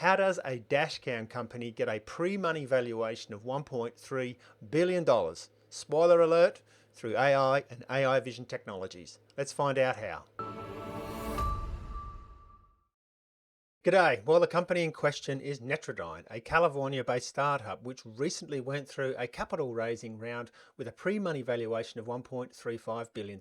How does a dashcam company get a pre-money valuation of $1.3 billion? Spoiler alert, through AI and AI vision technologies. Let's find out how. G'day. Well, the company in question is Netrodyne, a California-based startup which recently went through a capital raising round with a pre-money valuation of $1.35 billion.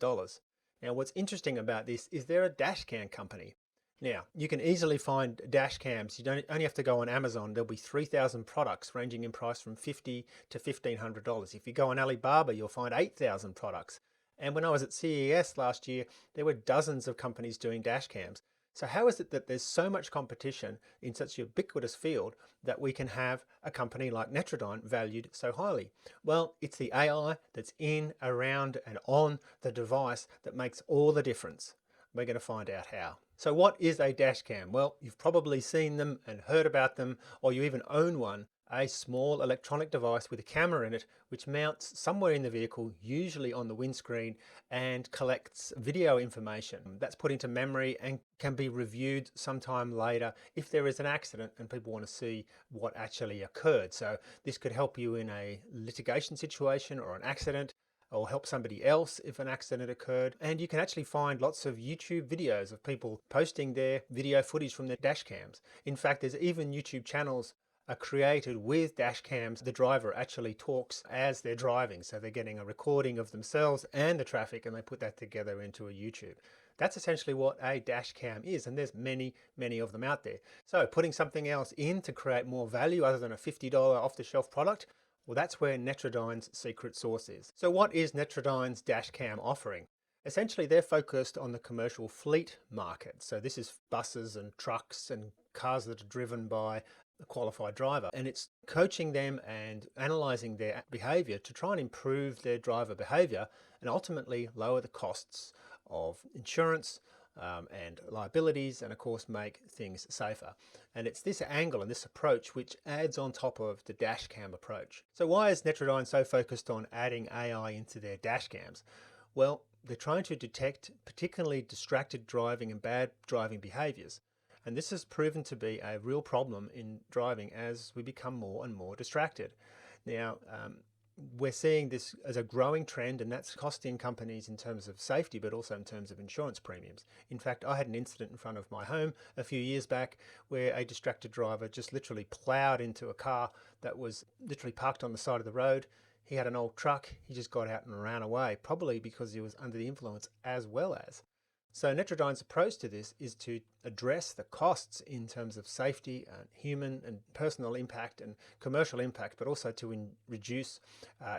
Now, what's interesting about this is they're a dashcam company. Now, you can easily find dash cams. You don't only have to go on Amazon. There'll be 3,000 products ranging in price from $50 to $1,500. If you go on Alibaba, you'll find 8,000 products. And when I was at CES last year, there were dozens of companies doing dash cams. So how is it that there's so much competition in such a ubiquitous field that we can have a company like Netrodyne valued so highly? Well, it's the AI that's in, around, and on the device that makes all the difference. We're going to find out how. So what is a dash cam? Well, you've probably seen them and heard about them, or you even own one, a small electronic device with a camera in it, which mounts somewhere in the vehicle, usually on the windscreen, and collects video information. That's put into memory and can be reviewed sometime later if there is an accident and people want to see what actually occurred. So this could help you in a litigation situation or an accident, or help somebody else if an accident occurred. And you can actually find lots of YouTube videos of people posting their video footage from their dash cams. In fact, there's even YouTube channels are created with dash cams. The driver actually talks as they're driving, so they're getting a recording of themselves and the traffic, and they put that together into a YouTube. That's essentially what a dash cam is, and there's many of them out there. So putting something else in to create more value other than a $50 off-the-shelf product, well, that's where Netrodyne's secret sauce is. So what is Netrodyne's dashcam offering? Essentially, they're focused on the commercial fleet market. So this is buses and trucks and cars that are driven by a qualified driver. And it's coaching them and analyzing their behavior to try and improve their driver behavior and ultimately lower the costs of insurance, and liabilities, and of course make things safer. And it's this angle and this approach which adds on top of the dash cam approach. So why is Netrodyne so focused on adding AI into their dash cams? Well, they're trying to detect particularly distracted driving and bad driving behaviors. And this has proven to be a real problem in driving as we become more and more distracted. Now, we're seeing this as a growing trend, and that's costing companies in terms of safety, but also in terms of insurance premiums. In fact, I had an incident in front of my home a few years back where a distracted driver just literally plowed into a car that was literally parked on the side of the road. He had an old truck. He just got out and ran away, probably because he was under the influence as well as. So Netrodyne's approach to this is to address the costs in terms of safety and human and personal impact and commercial impact, but also to reduce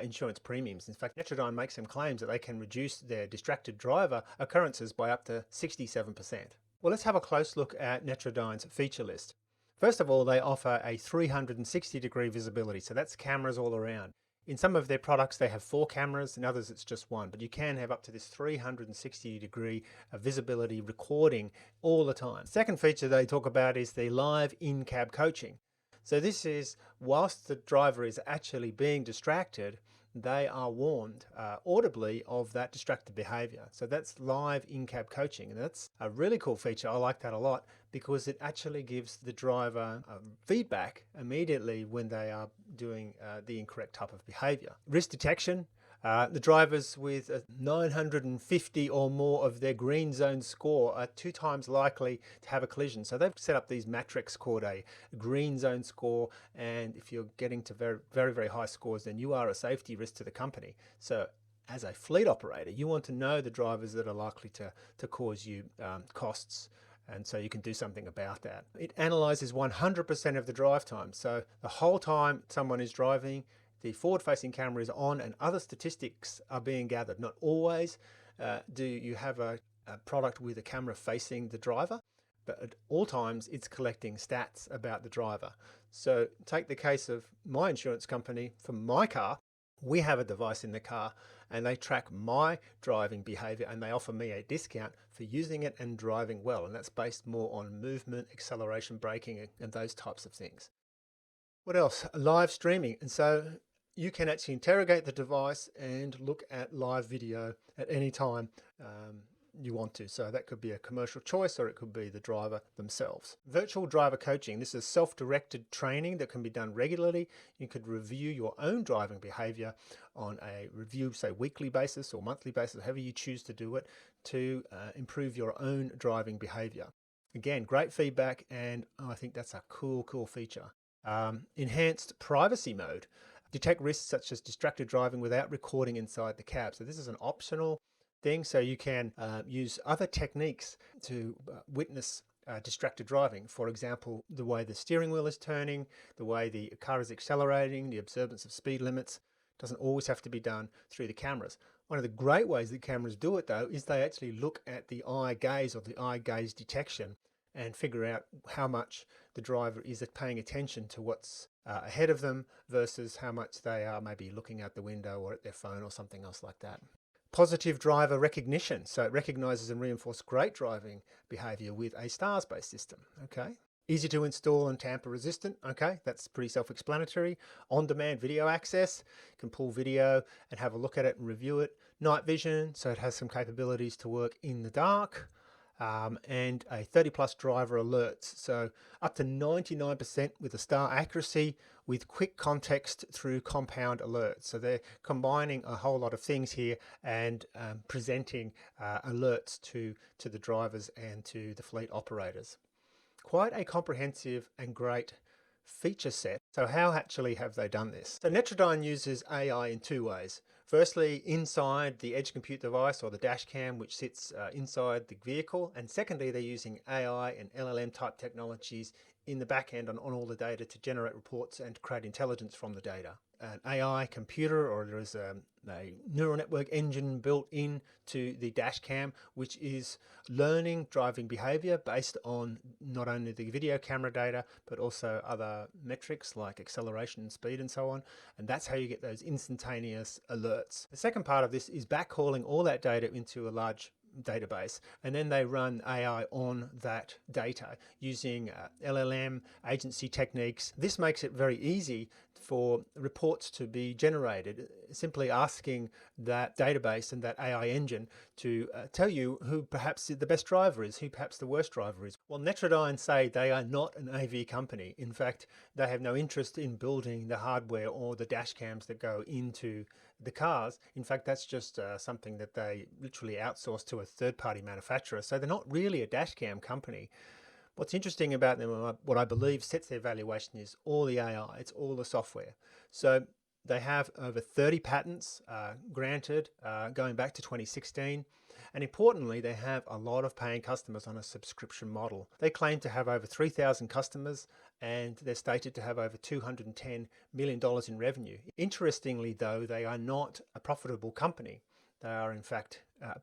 insurance premiums. In fact, Netrodyne makes some claims that they can reduce their distracted driver occurrences by up to 67%. Well, let's have a close look at Netrodyne's feature list. First of all, they offer a 360-degree visibility, so that's cameras all around. In some of their products, they have 4 cameras, in others it's just 1, but you can have up to this 360-degree visibility recording all the time. Second feature they talk about is the live in-cab coaching. So this is, whilst the driver is actually being distracted, they are warned audibly of that distracted behavior. So that's live in-cab coaching, and that's a really cool feature. I like that a lot because it actually gives the driver feedback immediately when they are doing the incorrect type of behavior. Risk detection. The drivers with 950 or more of their green zone score are 2 times likely to have a collision. So they've set up these metrics called a green zone score, and if you're getting to very high scores, then you are a safety risk to the company. So as a fleet operator, you want to know the drivers that are likely to cause you costs, and so you can do something about that. It analyzes 100% of the drive time. So the whole time someone is driving, the forward-facing camera is on and other statistics are being gathered. Not always do you have a product with a camera facing the driver, but at all times it's collecting stats about the driver. So take the case of my insurance company. For my car, we have a device in the car and they track my driving behavior and they offer me a discount for using it and driving well. And that's based more on movement, acceleration, braking, and those types of things. What else? Live streaming. And so you can actually interrogate the device and look at live video at any time you want to. So that could be a commercial choice, or it could be the driver themselves. Virtual driver coaching. This is self-directed training that can be done regularly. You could review your own driving behavior on a review, say, weekly basis or monthly basis, however you choose to do it, to improve your own driving behavior. Again, great feedback, and I think that's a cool feature. Enhanced privacy mode. Detect risks such as distracted driving without recording inside the cab. So this is an optional thing, so you can use other techniques to witness distracted driving. For example, the way the steering wheel is turning, the way the car is accelerating, the observance of speed limits. Doesn't always have to be done through the cameras. One of the great ways that cameras do it, though, is they actually look at the eye gaze, or the eye gaze detection, and figure out how much the driver is paying attention to what's ahead of them versus how much they are maybe looking out the window or at their phone or something else like that. Positive driver recognition. So it recognizes and reinforces great driving behavior with a stars-based system. Okay. Easy to install and tamper resistant. Okay, that's pretty self-explanatory. On-demand video access. You can pull video and have a look at it and review it. Night vision, so it has some capabilities to work in the dark. And a 30+ driver alerts, so up to 99% with a star accuracy with quick context through compound alerts. So they're combining a whole lot of things here and presenting alerts to the drivers and to the fleet operators. Quite a comprehensive and great feature set. So how actually have they done this? So Netrodyne uses AI in two ways. Firstly, inside the edge compute device, or the dashcam, which sits inside the vehicle. And secondly, they're using AI and LLM type technologies in the back end on all the data to generate reports and to create intelligence from the data. An AI computer, or there is a neural network engine built in to the dashcam, which is learning driving behavior based on not only the video camera data, but also other metrics like acceleration and speed and so on. And that's how you get those instantaneous alerts. The second part of this is backhauling all that data into a large database, and then they run AI on that data using LLM agency techniques. This makes it very easy for reports to be generated, simply asking that database and that AI engine to tell you who perhaps the best driver is, who perhaps the worst driver is. Well, Netrodyne say they are not an AV company. In fact, they have no interest in building the hardware or the dash cams that go into the cars. In fact, that's just something that they literally outsource to a third-party manufacturer. So they're not really a dash cam company. What's interesting about them, what I believe sets their valuation, is all the AI, it's all the software. So they have over 30 patents granted going back to 2016. And importantly, they have a lot of paying customers on a subscription model. They claim to have over 3,000 customers, and they're stated to have over $210 million in revenue. Interestingly, though, they are not a profitable company. They are, in fact,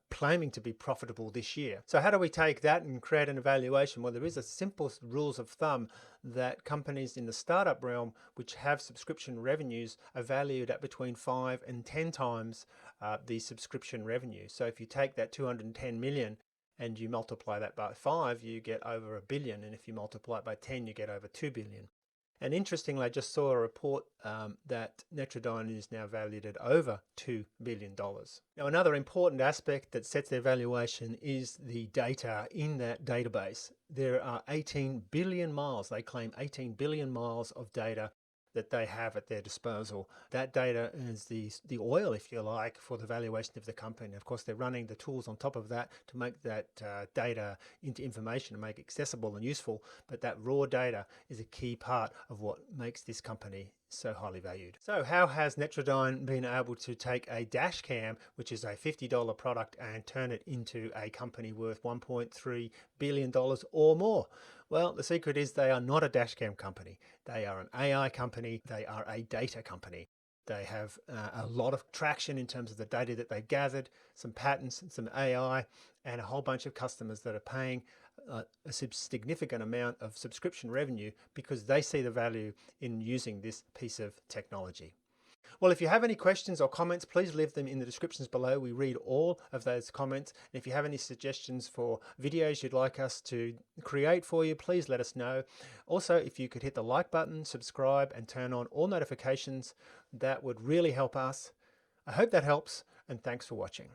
claiming to be profitable this year. So how do we take that and create an evaluation? Well, there is a simple rules of thumb that companies in the startup realm which have subscription revenues are valued at between 5 and 10 times the subscription revenue. So if you take that 210 million and you multiply that by 5, you get over $1 billion. And if you multiply it by 10, you get over $2 billion. And interestingly, I just saw a report that Netrodyne is now valued at over $2 billion. Now, another important aspect that sets their valuation is the data in that database. There are 18 billion miles, they claim 18 billion miles of data that they have at their disposal. That data is the oil, if you like, for the valuation of the company. Of course, they're running the tools on top of that to make that data into information and make it accessible and useful. But that raw data is a key part of what makes this company so highly valued. So how has Netrodyne been able to take a dash cam, which is a $50 product, and turn it into a company worth $1.3 billion or more? Well, the secret is they are not a dash cam company. They are an AI company. They are a data company. They have a lot of traction in terms of the data that they've gathered, some patents, some AI, and a whole bunch of customers that are paying a significant amount of subscription revenue because they see the value in using this piece of technology. Well, if you have any questions or comments, please leave them in the descriptions below. We read all of those comments. And if you have any suggestions for videos you'd like us to create for you, please let us know. Also, if you could hit the like button, subscribe, and turn on all notifications, that would really help us. I hope that helps, and thanks for watching.